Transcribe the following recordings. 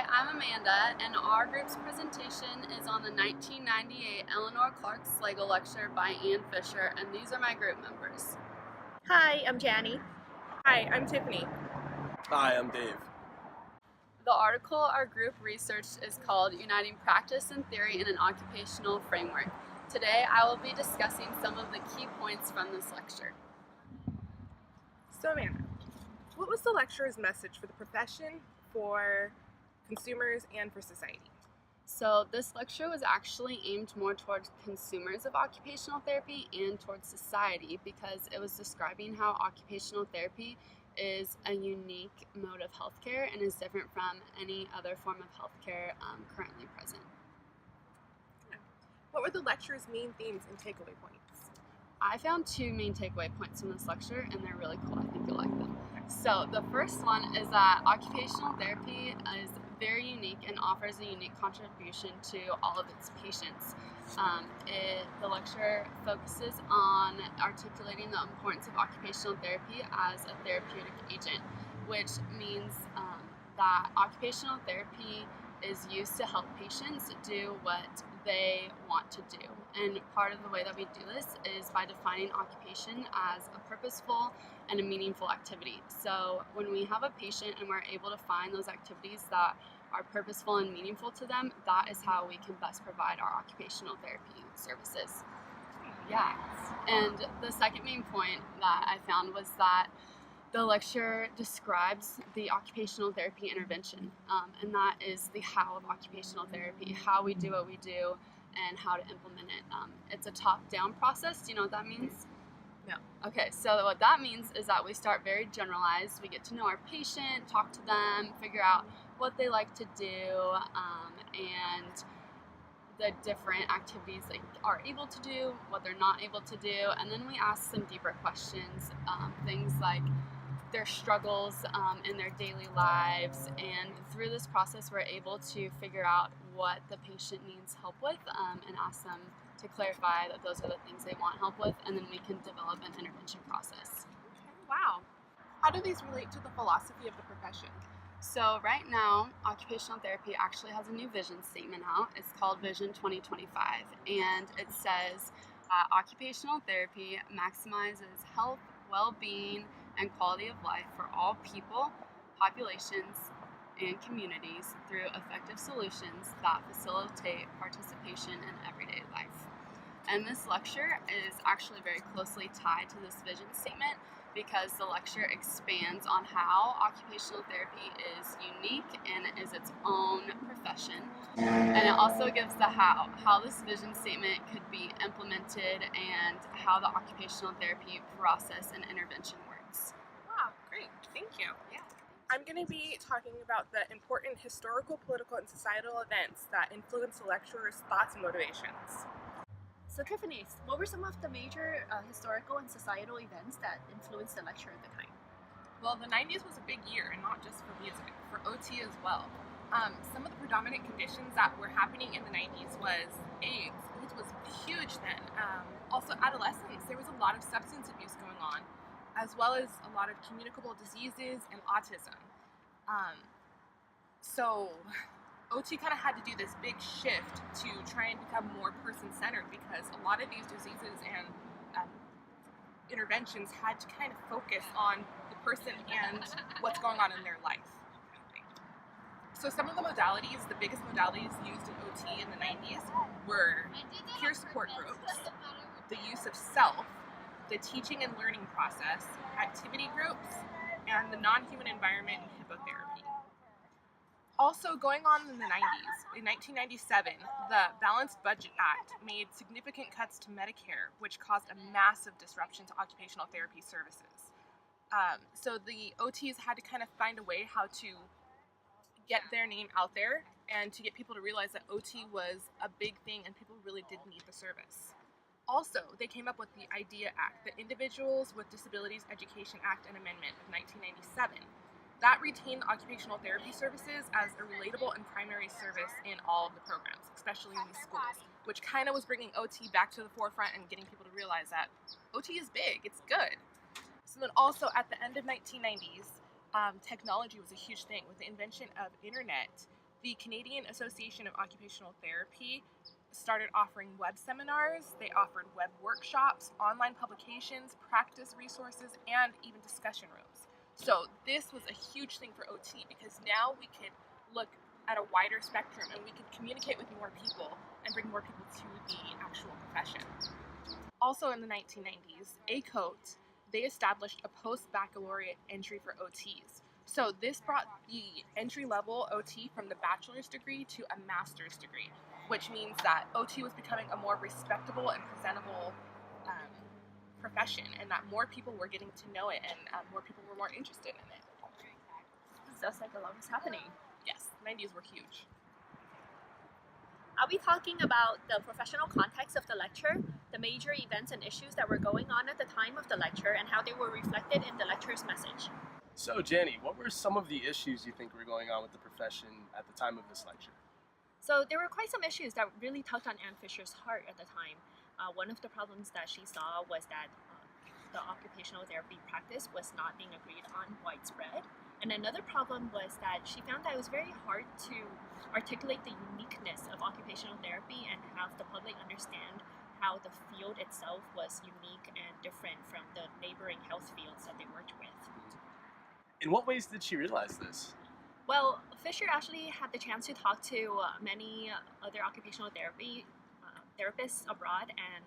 Hi, I'm Amanda, and our group's presentation is on the 1998 Eleanor Slagle lecture by Fischer, and these are my group members. Hi, I'm Janny. Hi, I'm Tiffany. Hi, I'm Dave. The article our group researched is called Uniting Practice and Theory in an Occupational Framework. Today, I will be discussing some of the key points from this lecture. So Amanda, what was the lecturer's message for the profession, for consumers, and for society? So this lecture was actually aimed more towards consumers of occupational therapy and towards society because it was describing how occupational therapy is a unique mode of healthcare and is different from any other form of healthcare currently present. What were the lecturer's main themes and takeaway points? I found two main takeaway points from this lecture, and they're really cool. I think you'll like them. So the first one is that occupational therapy is very unique and offers a unique contribution to all of its patients. The lecture focuses on articulating the importance of occupational therapy as a therapeutic agent, which means that occupational therapy is used to help patients do what they want to do. And part of the way that we do this is by defining occupation as a purposeful and a meaningful activity. So when we have a patient and we're able to find those activities that are purposeful and meaningful to them, that is how we can best provide our occupational therapy services. Yeah. And the second main point that I found was that the lecture describes the occupational therapy intervention, and that is the how of occupational therapy, how we do what we do, and how to implement it. It's a top-down process. Do you know what that means? No. Okay, so what that means is that we start very generalized. We get to know our patient, talk to them, figure out what they like to do, and the different activities they are able to do, what they're not able to do, and then we ask some deeper questions, things like their struggles in their daily lives, and through this process we're able to figure out what the patient needs help with and ask them to clarify that those are the things they want help with, and then we can develop an intervention process. Okay, wow. How do these relate to the philosophy of the profession? So right now, occupational therapy actually has a new vision statement out. It's called Vision 2025, and it says occupational therapy maximizes health, well-being, and quality of life for all people, populations, and communities through effective solutions that facilitate participation in everyday life. And this lecture is actually very closely tied to this vision statement because the lecture expands on how occupational therapy is unique and is its own profession. And it also gives the how this vision statement could be implemented and how the occupational therapy process and intervention works. Wow, great. Thank you. Yeah. I'm going to be talking about the important historical, political, and societal events that influence the lecturer's thoughts and motivations. So Tiffany, what were some of the major historical and societal events that influenced the lecture at the time? Well, the 90s was a big year, and not just for music, for OT as well. Some of the predominant conditions that were happening in the 90s was AIDS. AIDS was huge then. Also adolescence, there was a lot of substance abuse going on, as well as a lot of communicable diseases and autism. So OT kind of had to do this big shift to try and become more person-centered because a lot of these diseases and interventions had to kind of focus on the person and what's going on in their life. So some of the modalities, the biggest modalities used in OT in the 90s were peer support groups, the use of self, the teaching and learning process, activity groups, and the non-human environment and hippotherapy. Also going on in the 90s, in 1997, the Balanced Budget Act made significant cuts to Medicare, which caused a massive disruption to occupational therapy services. So the OTs had to kind of find a way how to get their name out there and to get people to realize that OT was a big thing and people really did need the service. Also, they came up with the IDEA Act, the Individuals with Disabilities Education Act and Amendment of 1997. That retained occupational therapy services as a relatable and primary service in all of the programs, especially in these schools, which kind of was bringing OT back to the forefront and getting people to realize that OT is big, it's good. So then also at the end of 1990s, technology was a huge thing with the invention of internet the Canadian Association of Occupational Therapy started offering web seminars, they offered web workshops, online publications, practice resources, and even discussion rooms. So this was a huge thing for OT because now we could look at a wider spectrum and we could communicate with more people and bring more people to the actual profession. Also in the 1990s, ACOTE, they established a post-baccalaureate entry for OTs. So this brought the entry-level OT from the bachelor's degree to a master's degree, which means that OT was becoming a more respectable and presentable profession, and that more people were getting to know it, and more people were more interested in it. Sounds like a lot was happening. Yes, 90s were huge. Are we talking about the professional context of the lecture, the major events and issues that were going on at the time of the lecture, and how they were reflected in the lecture's message? So, Jenny, what were some of the issues you think were going on with the profession at the time of this lecture? So there were quite some issues that really tugged on Anne Fisher's heart at the time. One of the problems that she saw was that the occupational therapy practice was not being agreed on widespread. And another problem was that she found that it was very hard to articulate the uniqueness of occupational therapy and have the public understand how the field itself was unique and different from the neighboring health fields that they worked with. In what ways did she realize this? Well, Fisher actually had the chance to talk to many other occupational therapy therapists abroad and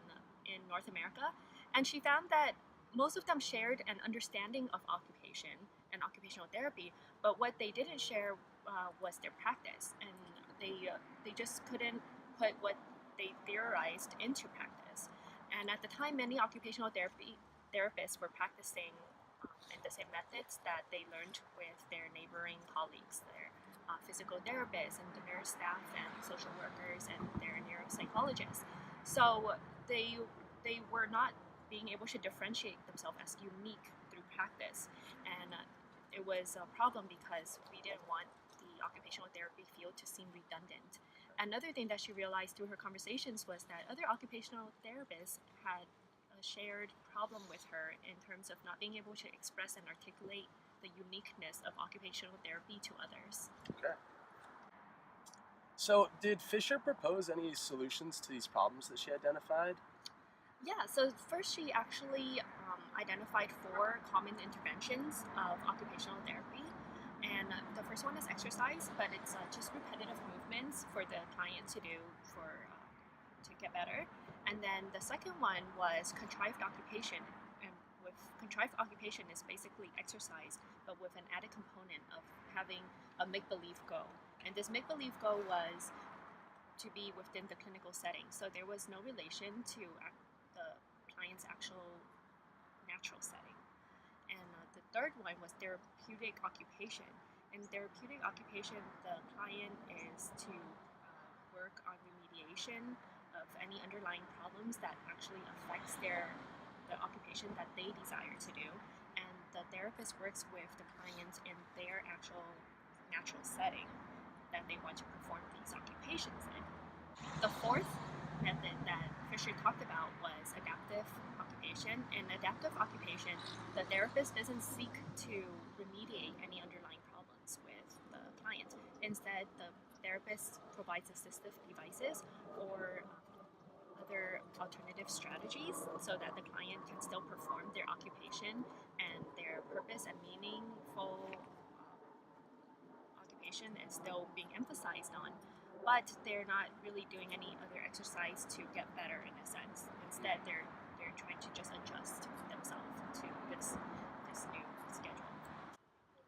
in North America, and she found that most of them shared an understanding of occupation and occupational therapy, but what they didn't share was their practice, and they just couldn't put what they theorized into practice. And at the time, many occupational therapists were practicing in the same methods that they learned with their neighboring colleagues, their physical therapists and the nurse staff and social workers and their neuropsychologists. So they were not being able to differentiate themselves as unique through practice, and it was a problem because we didn't want the occupational therapy field to seem redundant. Another thing that she realized through her conversations was that other occupational therapists had a shared problem with her in terms of not being able to express and articulate the uniqueness of occupational therapy to others. Okay. So, did Fisher propose any solutions to these problems that she identified? Yeah, so first she actually identified 4 common interventions of occupational therapy. And the first one is exercise, but it's just repetitive movements for the client to do to get better. And then the second one was contrived occupation. And with contrived occupation is basically exercise, but with an added component of having a make-believe goal. And this make-believe goal was to be within the clinical setting. So there was no relation to the client's actual natural setting. And the third one was therapeutic occupation. In therapeutic occupation, the client is to work on remediation of any underlying problems that actually affects the occupation that they desire to do. And the therapist works with the client in their actual natural setting that they want to perform these occupations in. The fourth method that Fisher talked about was adaptive occupation. In adaptive occupation, the therapist doesn't seek to remediate any underlying problems with the client. Instead, the therapist provides assistive devices or other alternative strategies so that the client can still perform their occupation and their purpose and meaningful occupation is still being emphasized on. But they're not really doing any other exercise to get better in a sense. Instead, they're trying to just adjust themselves to this new schedule.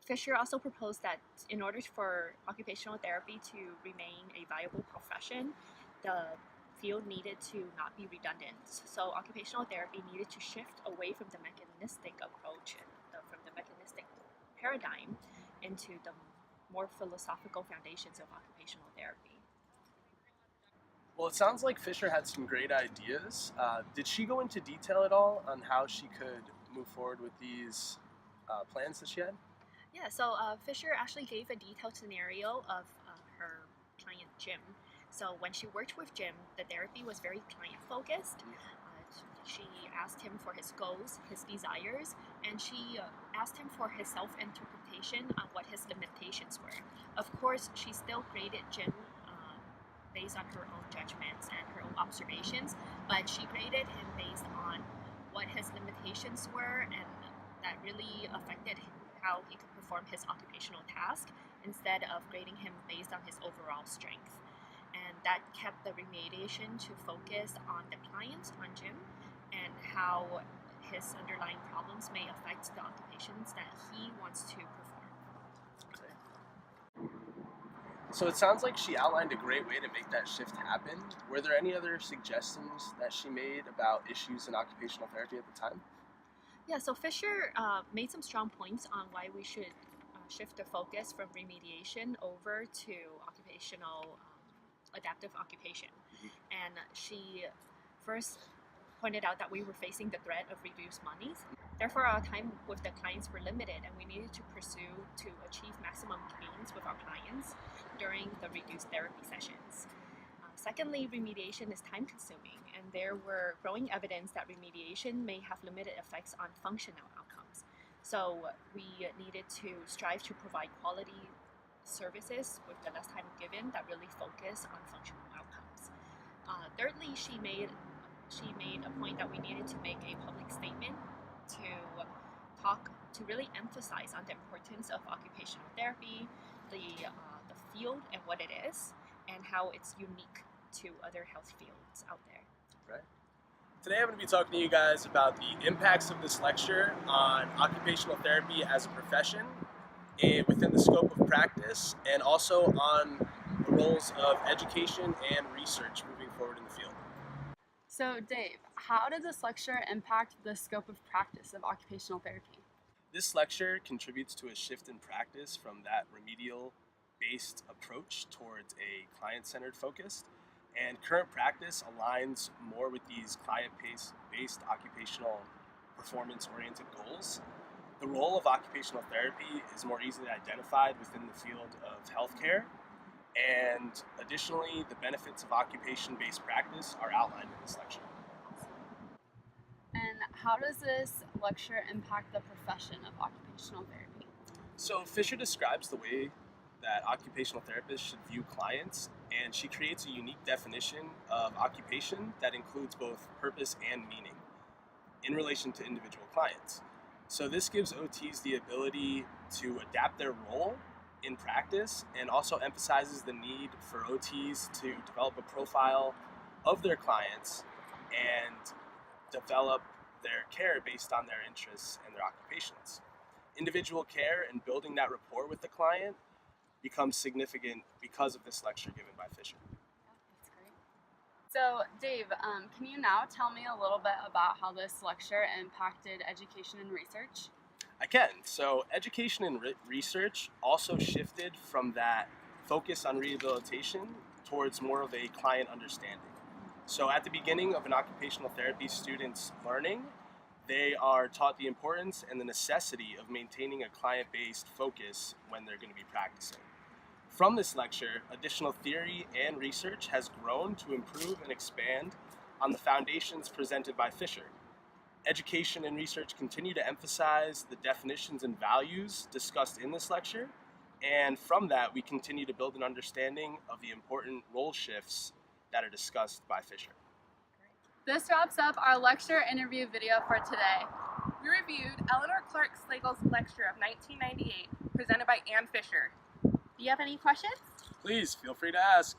Fisher also proposed that in order for occupational therapy to remain a viable profession, the field needed to not be redundant. So occupational therapy needed to shift away from the mechanistic approach and from the mechanistic paradigm into the more philosophical foundations of occupational therapy. Well, it sounds like Fisher had some great ideas. Did she go into detail at all on how she could move forward with these plans that she had? Yeah, so Fisher actually gave a detailed scenario of her client Jim. So when she worked with Jim, the therapy was very client-focused. She asked him for his goals, his desires, and she asked him for his self-interpretation clarification on what his limitations were. Of course, she still graded Jim based on her own judgments and her own observations, but she graded him based on what his limitations were, and that really affected how he could perform his occupational task instead of grading him based on his overall strength. And that kept the remediation to focus on the client, on Jim, and how his underlying problems may affect the occupations that he wants to perform. So it sounds like she outlined a great way to make that shift happen. Were there any other suggestions that she made about issues in occupational therapy at the time? Yeah, so Fischer made some strong points on why we should shift the focus from remediation over to occupational adaptive occupation. And she first pointed out that we were facing the threat of reduced monies. Therefore, our time with the clients were limited, and we needed to pursue to achieve maximum gains with our clients during the reduced therapy sessions. Secondly, remediation is time-consuming, and there were growing evidence that remediation may have limited effects on functional outcomes. So we needed to strive to provide quality services with the less time given that really focus on functional outcomes. Thirdly, she made a point that we needed to make a public statement to really emphasize on the importance of occupational therapy, the field and what it is, and how it's unique to other health fields out there. Right. Today I'm going to be talking to you guys about the impacts of this lecture on occupational therapy as a profession and within the scope of practice, and also on the roles of education and research moving forward in the field. So Dave, how did this lecture impact the scope of practice of occupational therapy? This lecture contributes to a shift in practice from that remedial-based approach towards a client-centered focus, and current practice aligns more with these client-based occupational performance-oriented goals. The role of occupational therapy is more easily identified within the field of healthcare, and additionally, the benefits of occupation-based practice are outlined in this lecture. And how does this lecture impact the profession of occupational therapy? So Fischer describes the way that occupational therapists should view clients, and she creates a unique definition of occupation that includes both purpose and meaning in relation to individual clients. So this gives OTs the ability to adapt their role in practice, and also emphasizes the need for OTs to develop a profile of their clients and develop their care based on their interests and their occupations. Individual care and building that rapport with the client becomes significant because of this lecture given by Fischer. That's great. So Dave, can you now tell me a little bit about how this lecture impacted education and research? I can. So education and research also shifted from that focus on rehabilitation towards more of a client understanding. So at the beginning of an occupational therapy student's learning, they are taught the importance and the necessity of maintaining a client-based focus when they're going to be practicing. From this lecture, additional theory and research has grown to improve and expand on the foundations presented by Fischer. Education and research continue to emphasize the definitions and values discussed in this lecture, and from that we continue to build an understanding of the important role shifts that are discussed by Fischer. This wraps up our lecture interview video for today. We reviewed Eleanor Clark Slagle's lecture of 1998, presented by Ann Fischer. Do you have any questions? Please feel free to ask.